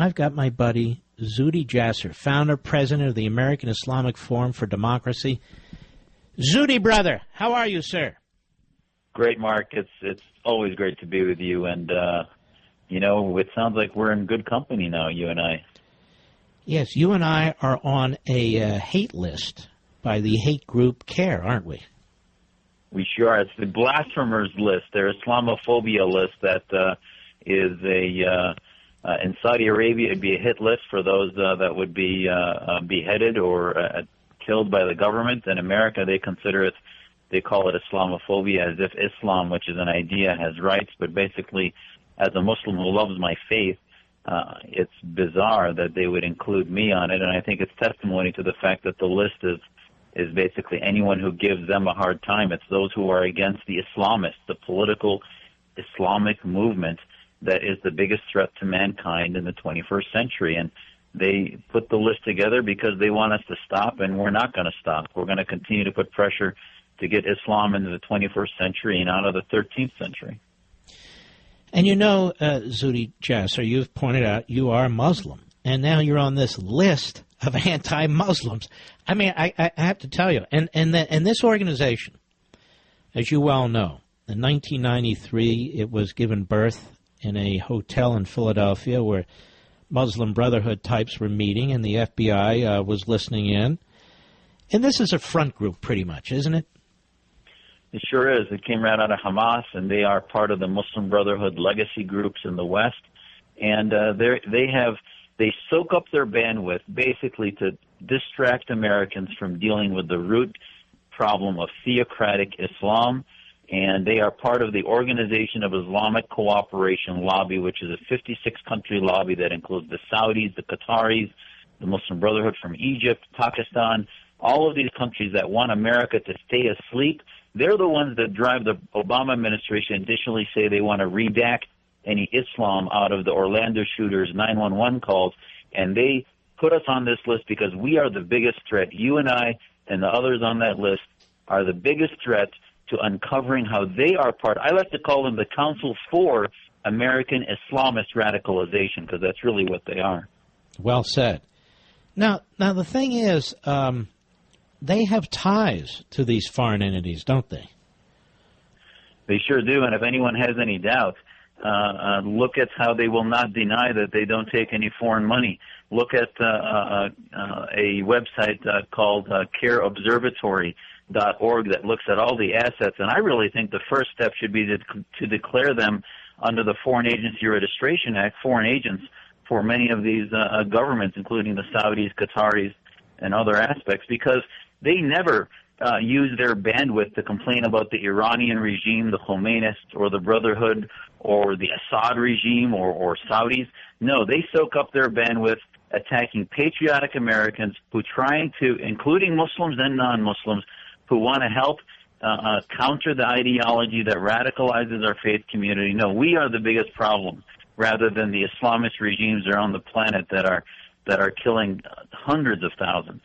I've got my buddy Zuhdi Jasser, founder, president of the American Islamic Forum for Democracy. Zuhdi, brother, how are you, sir? Great, Mark. It's always great to be with you, and it sounds like we're in good company now, you and I. Yes, you and I are on a hate list by the hate group CAIR, aren't we? We sure are. It's the blasphemers list, their Islamophobia list that is in Saudi Arabia, it'd be a hit list for those that would be beheaded or killed by the government. In America, they call it Islamophobia, as if Islam, which is an idea, has rights. But basically, as a Muslim who loves my faith, it's bizarre that they would include me on it. And I think it's testimony to the fact that the list is basically anyone who gives them a hard time. It's those who are against the Islamists, the political Islamic movement that is the biggest threat to mankind in the 21st century. And they put the list together because they want us to stop, and we're not going to stop. We're going to continue to put pressure to get Islam into the 21st century and out of the 13th century. And Zuhdi Jasser, you've pointed out you are Muslim, and now you're on this list of anti-Muslims. I mean, I have to tell you, and this organization, as you well know, in 1993, it was given birth in a hotel in Philadelphia where Muslim Brotherhood types were meeting, and the FBI was listening in. And this is a front group, pretty much, isn't it? It sure is. It came right out of Hamas, and they are part of the Muslim Brotherhood legacy groups in the West. And they soak up their bandwidth basically to distract Americans from dealing with the root problem of theocratic Islam. And they are part of the Organization of Islamic Cooperation Lobby, which is a 56-country lobby that includes the Saudis, the Qataris, the Muslim Brotherhood from Egypt, Pakistan, all of these countries that want America to stay asleep. They're the ones that drive the Obama administration, additionally say they want to redact any Islam out of the Orlando shooters' 911 calls, and they put us on this list because we are the biggest threat. You and I and the others on that list are the biggest threat to uncovering how they are part. I like to call them the Council for American Islamist Radicalization, because that's really what they are. Well said. Now the thing is, they have ties to these foreign entities, don't they? They sure do, and if anyone has any doubt, look at how they will not deny that they don't take any foreign money. Look at a website called CAIR Observatory .org that looks at all the assets, and I really think the first step should be to declare them under the Foreign Agency Registration Act, foreign agents for many of these governments, including the Saudis, Qataris, and other aspects, because they never use their bandwidth to complain about the Iranian regime, the Khomeinists, or the Brotherhood, or the Assad regime, or Saudis. No, they soak up their bandwidth attacking patriotic Americans who trying to, including Muslims and non-Muslims, who want to help counter the ideology that radicalizes our faith community. No, we are the biggest problem, rather than the Islamist regimes around the planet that are killing hundreds of thousands.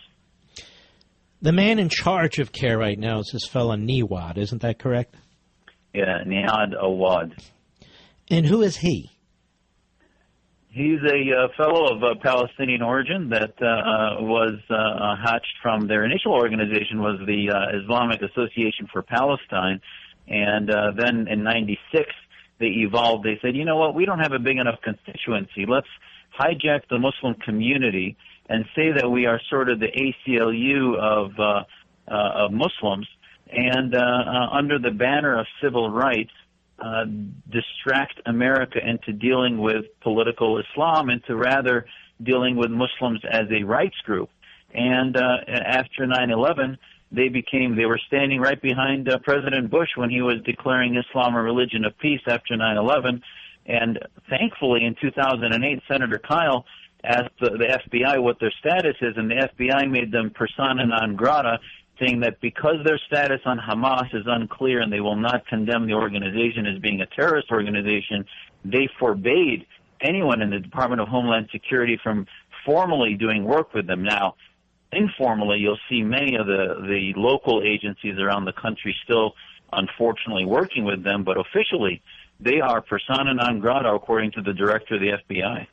The man in charge of CAIR right now is this fellow Niwad, isn't that correct? Yeah, Niad Awad. And who is he? He's a fellow of Palestinian origin that was hatched from their initial organization was the Islamic Association for Palestine, and then in '96 they evolved. They said, you know what, we don't have a big enough constituency. Let's hijack the Muslim community and say that we are sort of the ACLU of Muslims, and under the banner of civil rights, distract America into dealing with political Islam, into rather dealing with Muslims as a rights group. And after 9/11, they were standing right behind President Bush when he was declaring Islam a religion of peace after 9/11. And thankfully, in 2008, Senator Kyle asked the FBI what their status is, and the FBI made them persona non grata, saying that because their status on Hamas is unclear and they will not condemn the organization as being a terrorist organization, they forbade anyone in the Department of Homeland Security from formally doing work with them. Now, informally, you'll see many of the local agencies around the country still, unfortunately, working with them, but officially, they are persona non grata, according to the director of the FBI.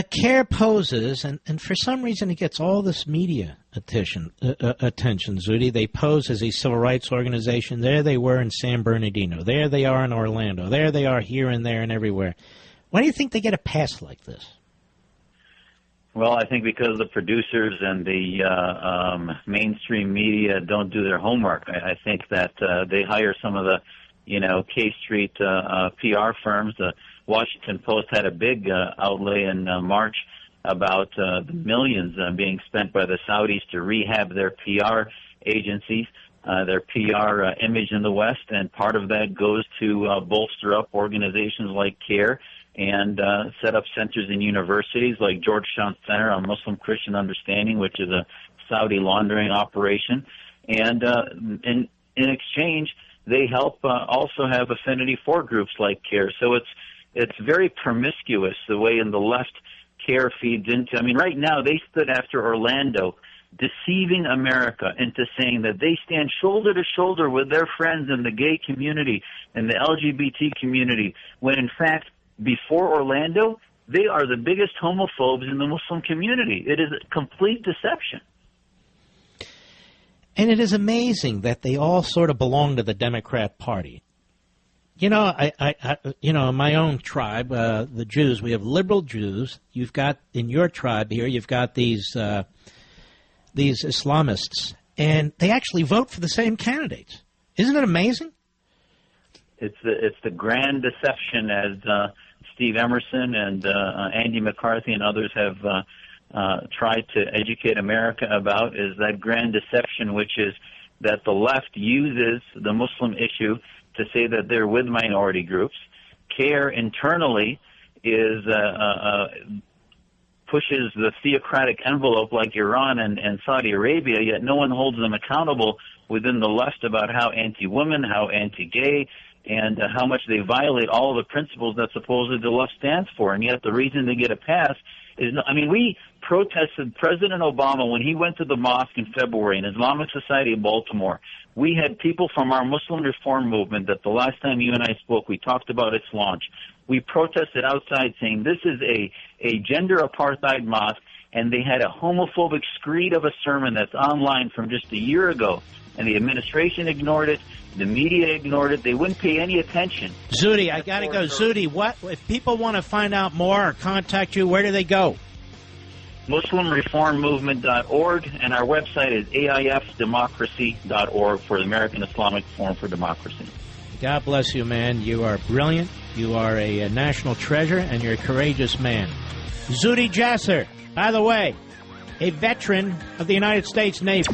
CAIR poses, and for some reason it gets all this media attention, Zudi. They pose as a civil rights organization. There they were in San Bernardino. There they are in Orlando. There they are here and there and everywhere. Why do you think they get a pass like this? Well, I think because the producers and the mainstream media don't do their homework. I think that they hire some of the, K Street PR firms. The Washington Post had a big outlay in March about the millions being spent by the Saudis to rehab their PR agencies, their PR image in the West, and part of that goes to bolster up organizations like CAIR and set up centers in universities like Georgetown Center on Muslim-Christian Understanding, which is a Saudi laundering operation. And in exchange, they help also have affinity for groups like CAIR. So it's very promiscuous the way in the left CAIR feeds into. I mean, right now they stood after Orlando, deceiving America into saying that they stand shoulder to shoulder with their friends in the gay community and the LGBT community, when in fact, before Orlando, they are the biggest homophobes in the Muslim community. It is a complete deception. And it is amazing that they all sort of belong to the Democrat Party. In my own tribe, the Jews, we have liberal Jews. You've got, in your tribe here, you've got these Islamists, and they actually vote for the same candidates. Isn't it amazing? It's the grand deception, as Steve Emerson and Andy McCarthy and others have tried to educate America about, is that grand deception, which is that the left uses the Muslim issue to say that they're with minority groups. CAIR internally is pushes the theocratic envelope like Iran and Saudi Arabia, yet no one holds them accountable within the left about how anti-women, how anti-gay, and how much they violate all of the principles that supposedly the left stands for. And yet the reason they get a pass is, we protested President Obama when he went to the mosque in February in Islamic Society of Baltimore. We had people from our Muslim reform movement that the last time you and I spoke, we talked about its launch. We protested outside saying this is a gender apartheid mosque, and they had a homophobic screed of a sermon that's online from just a year ago. And the administration ignored it. The media ignored it. They wouldn't pay any attention. Zudi, I got to go. Zudi, what if people want to find out more or contact you, where do they go? MuslimReformMovement.org, and our website is AIFdemocracy.org for the American Islamic Forum for Democracy. God bless you, man. You are brilliant. You are a national treasure, and you're a courageous man. Zudi Jasser, by the way, a veteran of the United States Navy.